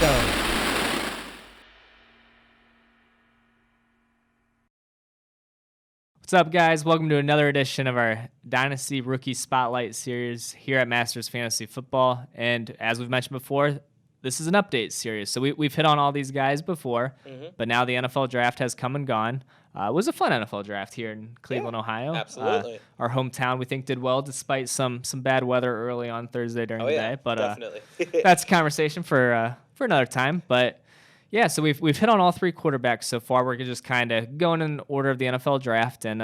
go. What's up, guys? Welcome to another edition of our Dynasty Rookie Spotlight series here at Masters Fantasy Football. And as we've mentioned before, this is an update series. So we've hit on all these guys before, but now the NFL draft has come and gone. It was a fun NFL draft here in Cleveland, Ohio. Absolutely. Our hometown, we think, did well despite some bad weather early on Thursday during the day. But definitely. that's a conversation for another time. But yeah, so we've hit on all three quarterbacks so far. We're just kind of going in order of the NFL draft. And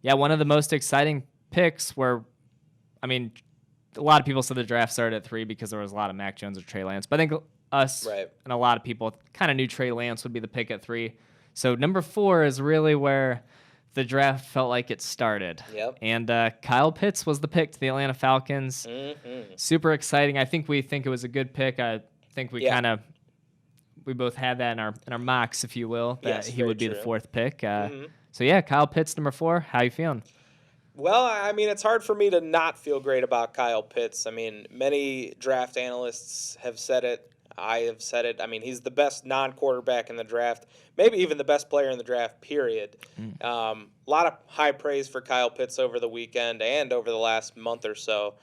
one of the most exciting picks were, I mean, a lot of people said the draft started at 3 because there was a lot of Mac Jones or Trey Lance. But I think us and a lot of people kind of knew Trey Lance would be the pick at 3. So number 4 is really where the draft felt like it started. Yep. And Kyle Pitts was the pick to the Atlanta Falcons. Super exciting. I think we think it was a good pick. I think we we both had that in our mocks, if you will, that he would be the 4th pick. So yeah, Kyle Pitts, number 4. How you feeling? Well, I mean, it's hard for me to not feel great about Kyle Pitts. I mean, many draft analysts have said it. I have said it. I mean, he's the best non-quarterback in the draft, maybe even the best player in the draft, period. A lot of high praise for Kyle Pitts over the weekend and over the last month or so.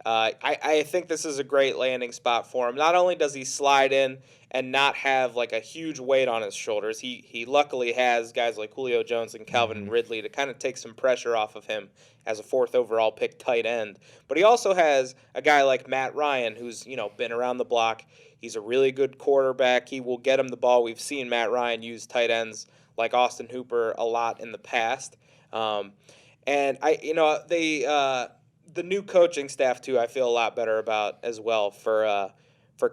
I think this is a great landing spot for him. Not only does he slide in and not have like a huge weight on his shoulders, he luckily has guys like Julio Jones and Calvin Ridley to kind of take some pressure off of him as a 4th overall pick tight end. But he also has a guy like Matt Ryan who's, been around the block. He's a really good quarterback. He will get him the ball. We've seen Matt Ryan use tight ends like Austin Hooper a lot in the past. And the new coaching staff, too, I feel a lot better about as well for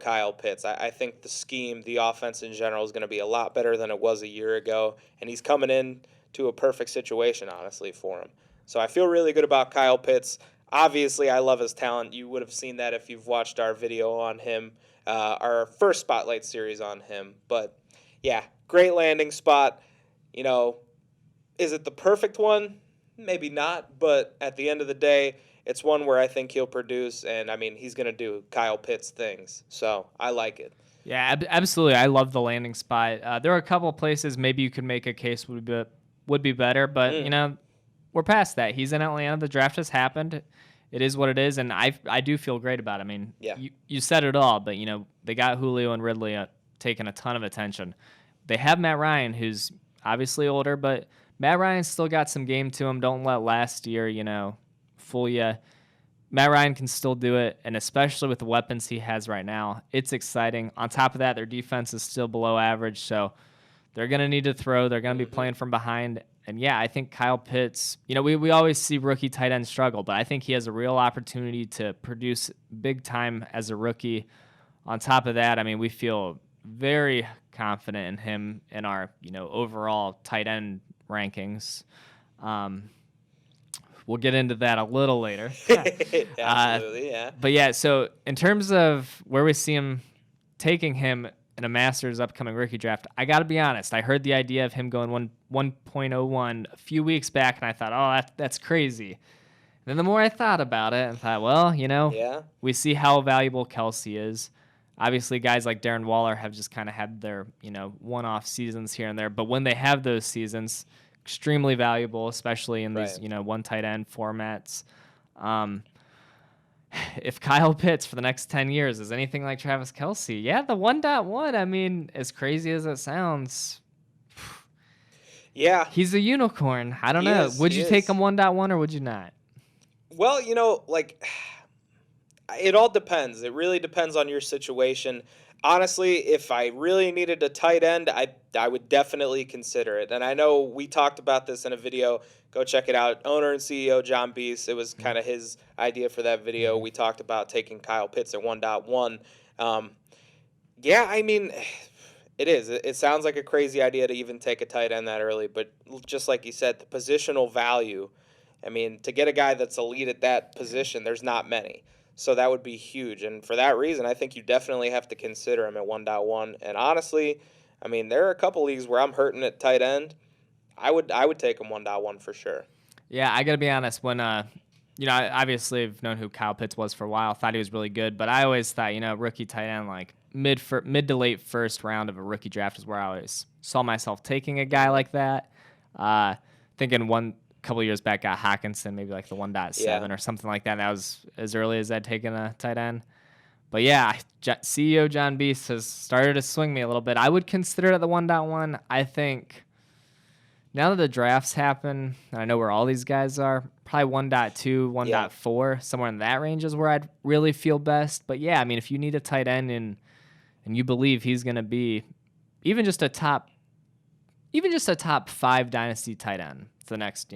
Kyle Pitts. I think the scheme, the offense in general, is going to be a lot better than it was a year ago, and he's coming in to a perfect situation, honestly, for him. So I feel really good about Kyle Pitts. Obviously, I love his talent. You would have seen that if you've watched our video on him, our first Spotlight series on him. But, yeah, great landing spot. Is it the perfect one? Maybe not, but at the end of the day, it's one where I think he'll produce, and, I mean, he's going to do Kyle Pitts things. So I like it. Yeah, absolutely. I love the landing spot. There are a couple of places maybe you could make a case would be better, but, we're past that. He's in Atlanta. The draft has happened. It is what it is, and I do feel great about it. I mean, you said it all, but, they got Julio and Ridley taking a ton of attention. They have Matt Ryan, who's obviously older, but Matt Ryan's still got some game to him. Don't let last year, fool you. Matt Ryan can still do it, and especially with the weapons he has right now, it's exciting. On top of that, their defense is still below average, so they're going to need to throw. They're going to be playing from behind. And, yeah, I think Kyle Pitts, we always see rookie tight ends struggle, but I think he has a real opportunity to produce big time as a rookie. On top of that, I mean, we feel very confident in him in our, overall tight end rankings. We'll get into that a little later. Absolutely, yeah. But, yeah, so in terms of where we see him taking him in a Masters upcoming rookie draft, I got to be honest. I heard the idea of him going 1.01 a few weeks back, and I thought, oh, that's crazy. And then the more I thought about it, I thought, well, we see how valuable Kelsey is. Obviously, guys like Darren Waller have just kind of had their, one-off seasons here and there. But when they have those seasons, extremely valuable, especially in these, one tight end formats. If Kyle Pitts for the next 10 years is anything like Travis Kelce, the 1.1, I mean, as crazy as it sounds, he's a unicorn. I don't know. Would you take him 1.1 or would you not? Well, it all depends. It really depends on your situation. Honestly, if I really needed a tight end, I would definitely consider it. And I know we talked about this in a video. Go check it out. Owner and CEO John Beese, it was kind of his idea for that video. We talked about taking Kyle Pitts at 1.1. I mean, it is. It sounds like a crazy idea to even take a tight end that early. But just like you said, the positional value, I mean, to get a guy that's elite at that position, there's not many. So that would be huge. And for that reason, I think you definitely have to consider him at 1.1. And honestly, I mean, there are a couple leagues where I'm hurting at tight end. I would take him 1.1 for sure. Yeah, I got to be honest. When, I obviously have known who Kyle Pitts was for a while. Thought he was really good. But I always thought, rookie tight end, like, mid to late first round of a rookie draft is where I always saw myself taking a guy like that. Thinking one couple years back got Hawkinson, maybe like the 1.7 or something like that. And that was as early as I'd taken a tight end. But yeah, CEO John Beast has started to swing me a little bit. I would consider it the 1.1. I think now that the drafts happen, and I know where all these guys are, probably 1.2, 1.4, somewhere in that range is where I'd really feel best. But yeah, I mean, if you need a tight end and you believe he's going to be even just a top 5 dynasty tight end for the next,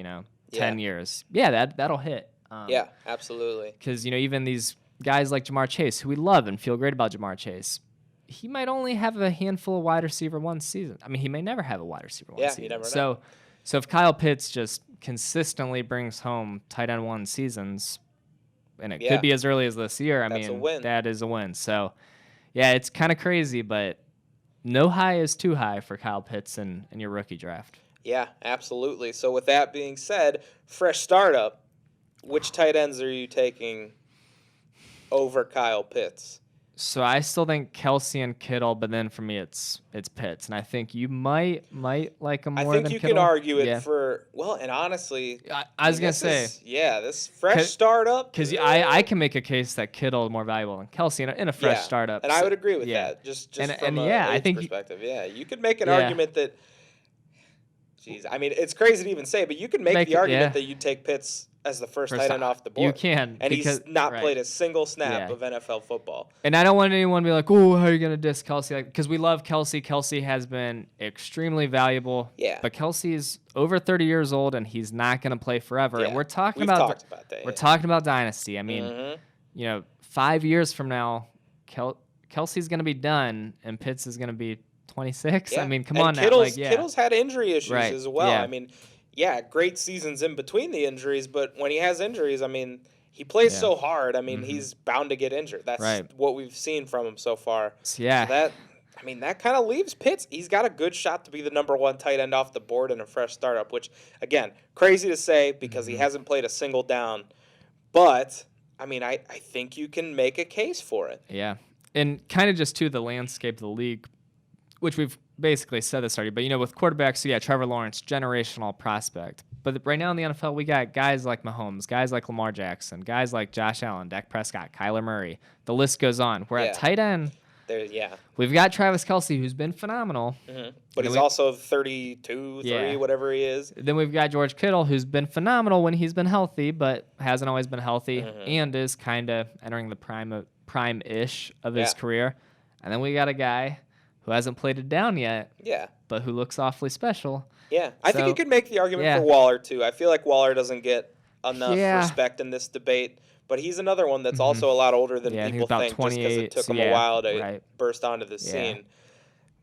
10 years, that'll hit. Yeah, absolutely. Because, even these guys like Jamar Chase, who we love and feel great about Jamar Chase, he might only have a handful of wide receiver one season. I mean, he may never have a wide receiver one season. You never know. So if Kyle Pitts just consistently brings home tight end one seasons, and it could be as early as this year, that is a win. So, yeah, it's kind of crazy, but no high is too high for Kyle Pitts in your rookie draft. Yeah, absolutely. So with that being said, fresh startup, which tight ends are you taking over Kyle Pitts? So I still think Kelsey and Kittle, but then for me it's Pitts, and I think you might like him more than Kittle. I think you can argue it for and honestly, I was gonna say this fresh startup because I can make a case that Kittle is more valuable than Kelsey in a fresh startup, and I would agree with that. Just from I think perspective, you could make an argument that. Jeez, I mean it's crazy to even say, but you could make the argument that you take Pitts as the first tight end off the board. You can. And he's not played a single snap of NFL football. And I don't want anyone to be like, oh, how are you going to diss Kelsey? Because we love Kelsey. Kelsey has been extremely valuable. Yeah. But Kelsey's over 30 years old, and he's not going to play forever. Yeah. And we're talking We've about talked about that. We're talking about Dynasty. I mean, 5 years from now, Kelsey's going to be done, and Pitts is going to be 26. Yeah. I mean, come on Kittle's, now. Kittle's had injury issues as well. Yeah. I mean, great seasons in between the injuries, but when he has injuries, I mean, he plays so hard. I mean, he's bound to get injured. That's what we've seen from him so far. Yeah. So that kind of leaves Pitts. He's got a good shot to be the number one tight end off the board in a fresh startup, which, again, crazy to say because he hasn't played a single down. But, I mean, I think you can make a case for it. Yeah. And kind of just to the landscape of the league, which we've basically said this already, but with quarterbacks, Trevor Lawrence, generational prospect. But right now in the NFL, we got guys like Mahomes, guys like Lamar Jackson, guys like Josh Allen, Dak Prescott, Kyler Murray. The list goes on. We're at tight end. We've got Travis Kelce, who's been phenomenal. But he's also 32, 30, whatever he is. Then we've got George Kittle, who's been phenomenal when he's been healthy, but hasn't always been healthy and is kind of entering the prime-ish of his career. And then we got a guy who hasn't played it down yet, but who looks awfully special. Yeah, I think you could make the argument for Waller, too. I feel like Waller doesn't get enough respect in this debate, but he's another one that's also a lot older than people think just because it took him a while to burst onto the scene.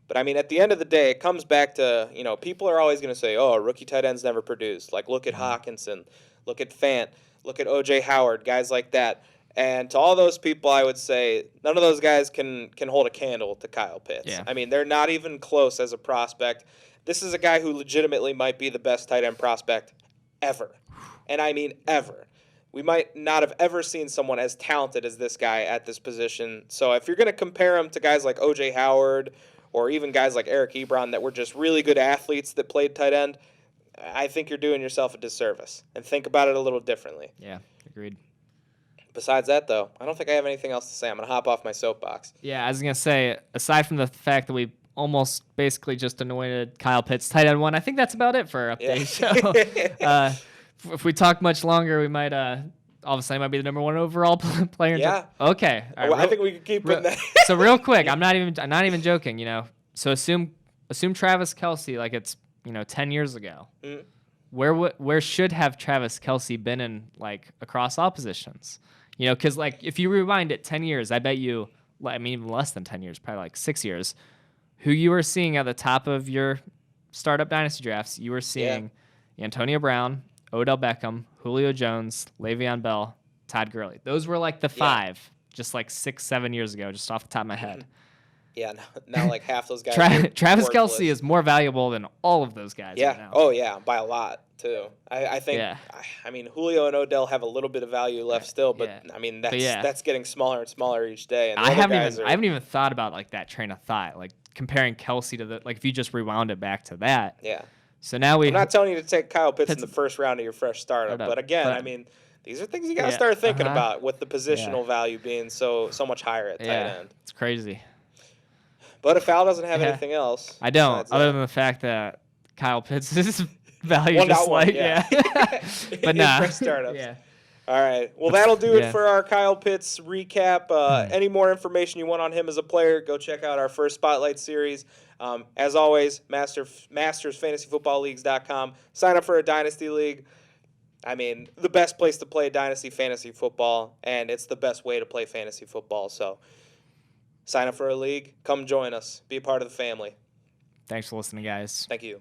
But, I mean, at the end of the day, it comes back to, people are always going to say, oh, rookie tight ends never produced. Like, look at Hawkinson, look at Fant, look at O.J. Howard, guys like that. And to all those people, I would say none of those guys can hold a candle to Kyle Pitts. Yeah. I mean, they're not even close as a prospect. This is a guy who legitimately might be the best tight end prospect ever. And I mean ever. We might not have ever seen someone as talented as this guy at this position. So if you're going to compare him to guys like O.J. Howard or even guys like Eric Ebron that were just really good athletes that played tight end, I think you're doing yourself a disservice. And think about it a little differently. Yeah, agreed. Besides that, though, I don't think I have anything else to say. I'm going to hop off my soapbox. Yeah, I was going to say, aside from the fact that we almost basically just anointed Kyle Pitts tight end one, I think that's about it for our update show. If we talk much longer, we might all of a sudden might be the number one overall player. Yeah. Okay. Right, I think we can keep it that. So real quick, I'm not even joking. So assume Travis Kelce like it's 10 years ago. Where should have Travis Kelce been in across all positions? Because if you rewind it 10 years, I bet you, even less than 10 years, probably 6 years, who you were seeing at the top of your startup dynasty drafts, you were seeing Antonio Brown, Odell Beckham, Julio Jones, Le'Veon Bell, Todd Gurley. Those were the five, just 6-7 years ago, just off the top of my head. Yeah, now half those guys. Travis Kelce is more valuable than all of those guys right now. Oh, yeah, by a lot. too. I think. Yeah. I mean, Julio and Odell have a little bit of value left still, but Yeah. I mean But yeah. that's getting smaller and smaller each day. And the I other haven't guys even are, I haven't even thought about like that train of thought, like comparing Kelsey to the like if you just rewound it back to that. Yeah. So now I'm not telling you to take Kyle Pitts in Pitts- the first round of your fresh startup, Startup, but again, but- I mean, these are things you got to Yeah, start thinking uh-huh. about with the positional value being so much higher at tight end. It's crazy. But if Al doesn't have Yeah. anything else, I don't, besides other that- than the fact that Kyle Pitts is value One just out one, like yeah. but In nah. fresh startups. Yeah. All right. Well, that'll do it Yeah. for our Kyle Pitts recap. Any more information you want on him as a player, go check out our first Spotlight series. As always, mastersfantasyfootballleagues.com. Sign up for a Dynasty League. I mean, the best place to play Dynasty Fantasy Football, and it's the best way to play fantasy football. So sign up for a league. Come join us. Be a part of the family. Thanks for listening, guys. Thank you.